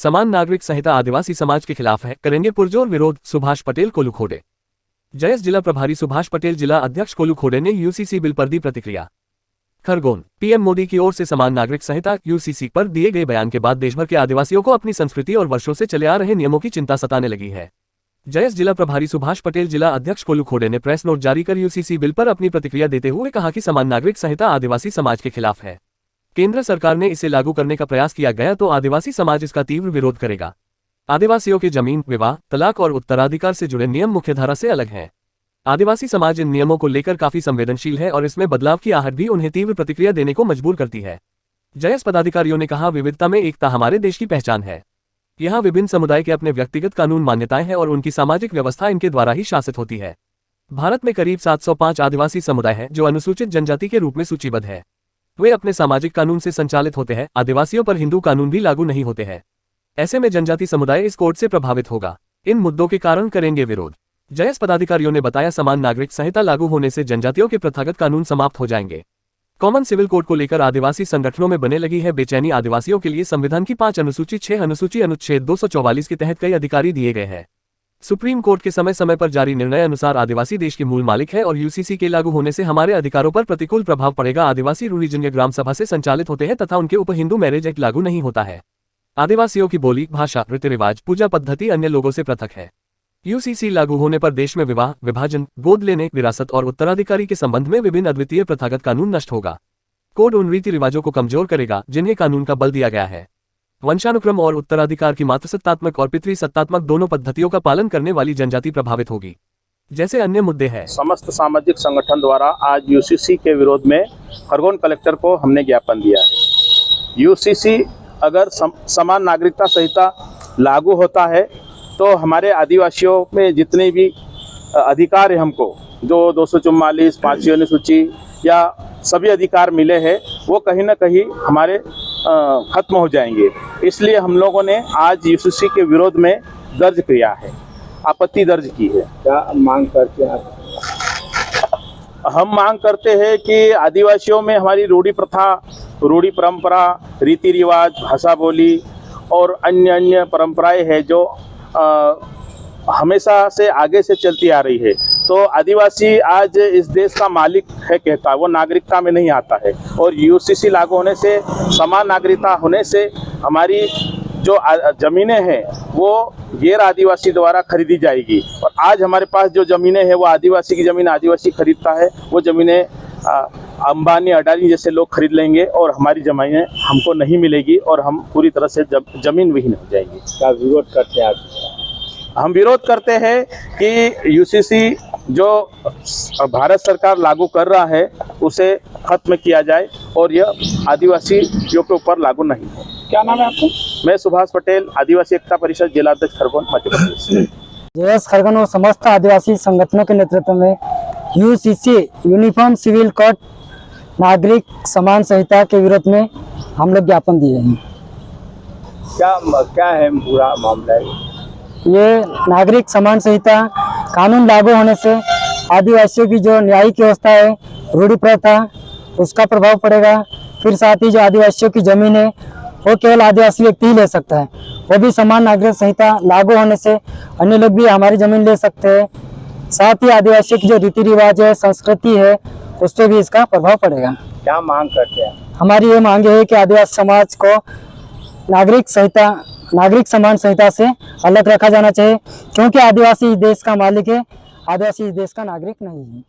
समान नागरिक संहिता आदिवासी समाज के खिलाफ है, करेंगे पुरजोर विरोध। सुभाष पटेल कोल्लू खोड़े। जयस जिला प्रभारी सुभाष पटेल जिला अध्यक्ष कोल्लू खोड़े ने यूसीसी बिल पर दी प्रतिक्रिया। खरगोन। पीएम मोदी की ओर से समान नागरिक संहिता यूसीसी पर दिए गए बयान के बाद देशभर के आदिवासियों को अपनी संस्कृति और वर्षों से चले आ रहे नियमों की चिंता सताने लगी है। जयस जिला प्रभारी सुभाष पटेल जिला अध्यक्ष कोल्लू खोड़े ने प्रेस नोट जारी कर यूसीसी बिल पर अपनी प्रतिक्रिया देते हुए कहा कि समान नागरिक संहिता आदिवासी समाज के खिलाफ है। केंद्र सरकार ने इसे लागू करने का प्रयास किया गया तो आदिवासी समाज इसका तीव्र विरोध करेगा। आदिवासियों के जमीन, विवाह, तलाक और उत्तराधिकार से जुड़े नियम मुख्यधारा से अलग हैं। आदिवासी समाज इन नियमों को लेकर काफी संवेदनशील है और इसमें बदलाव की आहट भी उन्हें तीव्र प्रतिक्रिया देने को मजबूर करती है। जयस पदाधिकारियों ने कहा, विविधता में एकता हमारे देश की पहचान है। यहाँ विभिन्न समुदाय के अपने व्यक्तिगत कानून मान्यताएं हैं और उनकी सामाजिक व्यवस्था इनके द्वारा ही शासित होती है। भारत में करीब 705 आदिवासी समुदाय हैं जो अनुसूचित जनजाति के रूप में सूचीबद्ध है। वे अपने सामाजिक कानून से संचालित होते हैं। आदिवासियों पर हिंदू कानून भी लागू नहीं होते हैं। ऐसे में जनजाति समुदाय इस कोड से प्रभावित होगा। इन मुद्दों के कारण करेंगे विरोध। जयस पदाधिकारियों ने बताया, समान नागरिक संहिता लागू होने से जनजातियों के प्रथागत कानून समाप्त हो जाएंगे। कॉमन सिविल कोड को लेकर आदिवासी संगठनों में बने लगी है बेचैनी। आदिवासियों के लिए संविधान की 5 अनुसूची 6 अनुसूची अनुच्छेद 244 के तहत कई अधिकारी दिए गए हैं। सुप्रीम कोर्ट के समय समय पर जारी निर्णय अनुसार आदिवासी देश के मूल मालिक है और यूसीसी के लागू होने से हमारे अधिकारों पर प्रतिकूल प्रभाव पड़ेगा। आदिवासी रीजनीय ग्राम सभा से संचालित होते हैं तथा उनके ऊपर हिंदू मैरिज एक्ट लागू नहीं होता है। आदिवासियों की बोली, भाषा, रीति रिवाज, पूजा पद्धति अन्य लोगों से पृथक है। यूसीसी लागू होने पर देश में विवाह, विभाजन, गोद लेने, विरासत और उत्तराधिकारी के संबंध में विभिन्न अद्वितीय प्रथागत कानून नष्ट होगा। कोड उन रीति रिवाजों को कमजोर करेगा जिन्हें कानून का बल दिया गया है। वंशानुक्रम और उत्तराधिकार की मातृसत्तात्मक और पितृसत्तात्मक दोनों पद्धतियों का पालन करने वाली जनजाति प्रभावित होगी। जैसे अन्य मुद्दे हैं। समस्त सामाजिक संगठन द्वारा आज यूसीसी के विरोध में खरगोन कलेक्टर को हमने ज्ञापन दिया है। यूसीसी अगर समान नागरिकता संहिता लागू होता है तो हमारे आदिवासियों में जितने भी अधिकार है हमको, जो 244 5वीं अनुसूची या सभी अधिकार मिले हैं, वो कहीं ना कहीं हमारे खत्म हो जाएंगे। इसलिए हम लोगों ने आज यूसीसी के विरोध में दर्ज किया है, आपत्ति दर्ज की है। क्या मांग करते हैं? हम मांग करते हैं कि आदिवासियों में हमारी रूढ़ी प्रथा, रूढ़ी परंपरा, रीति रिवाज, भाषा बोली और अन्य परंपराएं हैं जो हमेशा से आगे से चलती आ रही है। तो आदिवासी आज इस देश का मालिक है कहता है, वो नागरिकता में नहीं आता है। और यूसीसी लागू होने से, समान नागरिकता होने से हमारी जो ज़मीनें हैं वो गैर आदिवासी द्वारा खरीदी जाएगी। और आज हमारे पास जो ज़मीनें हैं वो आदिवासी की ज़मीन आदिवासी खरीदता है, वो ज़मीनें अंबानी अडानी जैसे लोग खरीद लेंगे और हमारी ज़मीनें हमको नहीं मिलेगी और हम पूरी तरह से ज़मीन विहीन हो जाएंगी। क्या विरोध करते हैं आप? हम विरोध करते हैं कि यूसीसी जो भारत सरकार लागू कर रहा है उसे खत्म किया जाए और यह आदिवासियों के ऊपर लागू नहीं हो। क्या नाम है आपको? मैं सुभाष पटेल, आदिवासी एकता परिषद जिला अध्यक्ष खरगोन, मध्य प्रदेश। जयस खरगोन और समस्त आदिवासी संगठनों के नेतृत्व में यूसीसी यूनिफॉर्म सिविल कोड नागरिक समान संहिता के विरोध में हम लोग ज्ञापन दिए हैं। क्या है पूरा मामला? ये नागरिक समान संहिता कानून लागू होने से आदिवासियों की जो न्यायिक व्यवस्था है, रूढ़ी प्रथा, उसका प्रभाव पड़ेगा। फिर साथ ही जो आदिवासियों की जमीन है वो केवल आदिवासी व्यक्ति ही ले सकता है। वो भी समान नागरिक संहिता लागू होने से अन्य लोग भी हमारी जमीन ले सकते हैं। साथ ही आदिवासियों की जो रीति रिवाज है, संस्कृति है, उस पर भी इसका प्रभाव पड़ेगा। क्या मांग करते हैं? हमारी ये मांग है कि आदिवासी समाज को नागरिक समान संहिता से अलग रखा जाना चाहिए, क्योंकि आदिवासी देश का मालिक है, आदिवासी देश का नागरिक नहीं है।